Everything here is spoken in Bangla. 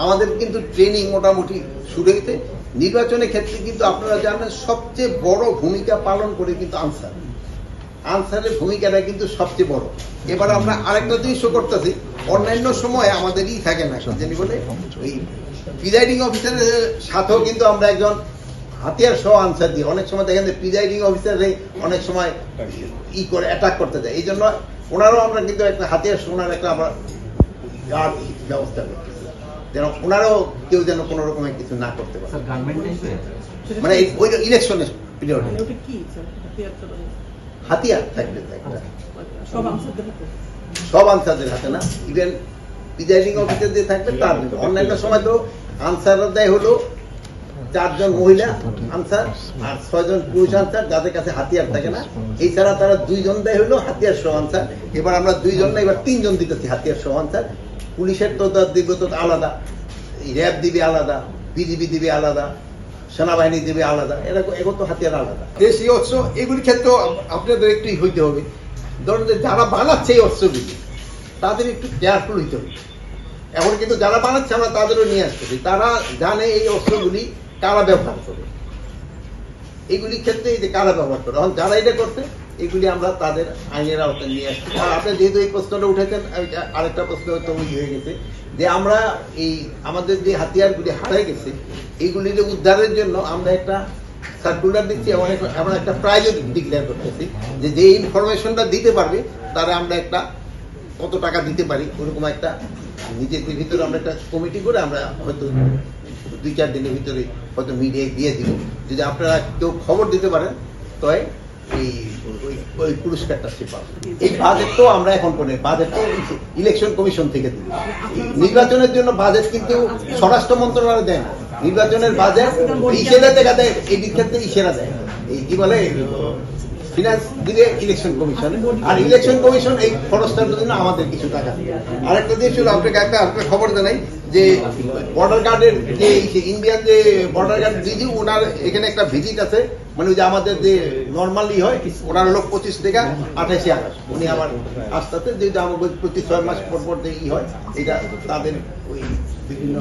আমাদের কিন্তু ট্রেনিং মোটামুটি শুরু হয়েছে। নির্বাচনের ক্ষেত্রে কিন্তু আপনারা জানেন সবচেয়ে বড় ভূমিকা পালন করে কিন্তু আনসারের ভূমিকাটা কিন্তু সবচেয়ে বড়। এবার আমরা আরেকটা জিনিসও করতেছি, অন্যান্য সময় আমাদের থাকে না জানি বলে ওই প্রিজাইডিং অফিসারের সাথেও কিন্তু আমরা একজন হাতিয়ার সহ আনসার দিই। অনেক সময় দেখেন যে প্রিজাইডিং অফিসারে অনেক সময় করে অ্যাটাক করতে যায়, এই জন্য ওনারাও আমরা কিন্তু একটা হাতিয়ার সোনার একটা আমরা গার্ড ব্যবস্থা করতেছি, যেন ওনারাও কেউ যেন কোনো রকমের কিছু না করতে পারে। মানে ওই ইলেকশনের পিরিয়ডে হাতিয়ার থাকবে সব আনসারদের হাতে না, ইভেন প্রিজাইডিং অফিসার যে থাকবে তার। অন্যান্য সময় তো আনসাররা দেয় হলো 4 জন মহিলা আনসার আর 6 জন পুরুষ আনসার যাদের কাছে হাতিয়ার থাকে না। এছাড়া তারা 2 জন দেয় হলো হাতিয়ার সহ আনসার। এবার আমরা 2 জন না, এবার 3 জন দিতেছি হাতিয়ার সহ আনসার। পুলিশের তো দিবে তো আলাদা, র্যাব দিবে আলাদা, বিজিবি দিবে আলাদা, সেনাবাহিনী দিবে আলাদা, এগুলো তো হাতিয়ার আলাদা। দেশীয় অস্ত্র এগুলির ক্ষেত্রেও আপনাদের একটু হইতে হবে। ধরুন যে যারা বানাচ্ছে এই অস্ত্রগুলি তাদের একটু কেয়ারফুল হইতে হবে। এখন কিন্তু যারা বানাচ্ছে আমরা তাদেরও নিয়ে আসতেছি, তারা জানে এই অস্ত্রগুলি কারা ব্যবহার করে, এইগুলির ক্ষেত্রে এই যে কারা ব্যবহার করে। এখন যারা এটা করছে এগুলি আমরা তাদের আইনের আওতায় নিয়ে আসছি। আর আপনি যেহেতু এই প্রশ্নটা উঠেছেন, আরেকটা প্রশ্ন হয়তো হয়ে গেছে যে আমরা এই আমাদের যে হাতিয়ারগুলি হারাই গেছে এইগুলি যে উদ্ধারের জন্য আমরা একটা সার্কুলার দিচ্ছি এবং আমরা একটা প্রাইজ ডিক্লেয়ার করতেছি যে ইনফরমেশনটা দিতে পারবে তারা আমরা একটা কত টাকা দিতে পারি, ওরকম একটা নিজেদের ভিতরে আমরা একটা কমিটি করে আমরা হয়তো 2-4 দিনের ভিতরে হয়তো মিডিয়ায় দিয়ে দিব। যদি আপনারা কেউ খবর দিতে পারেন তবে ওই পুরস্কারটা সে পাবে। এই বাজেট তো আমরা এখন করে বাজেট তো ইলেকশন কমিশন থেকে দিই। নির্বাচনের জন্য বাজেট কিন্তু স্বরাষ্ট্র মন্ত্রণালয় দেয় না, নির্বাচনের বাজেট ইসেরা দেখা দেয়, এই ক্ষেত্রে ইসেরা দেয়, এই কি বলে ফিনান্স দিবে ইলেকশন কমিশন, আর ইলেকশন কমিশন এই খরচটার জন্য আমাদের কিছু টাকা দিবে। আরেকটা জিনিস হলো আপনাকে একটা খবর জানাই যে বর্ডার গার্ডের যে ইন্ডিয়ান যে বর্ডার গার্ড দিদি ওনার এখানে একটা ভিজিট আছে, মানে ওই যে আমাদের যে নর্মালি হয় ওনার হলো 25 থেকে 28 আগস্ট। উনি আমার আসতে যে আমাদের প্রতি 6 মাস পর পর যে হয় এটা তাদের ওই বিভিন্ন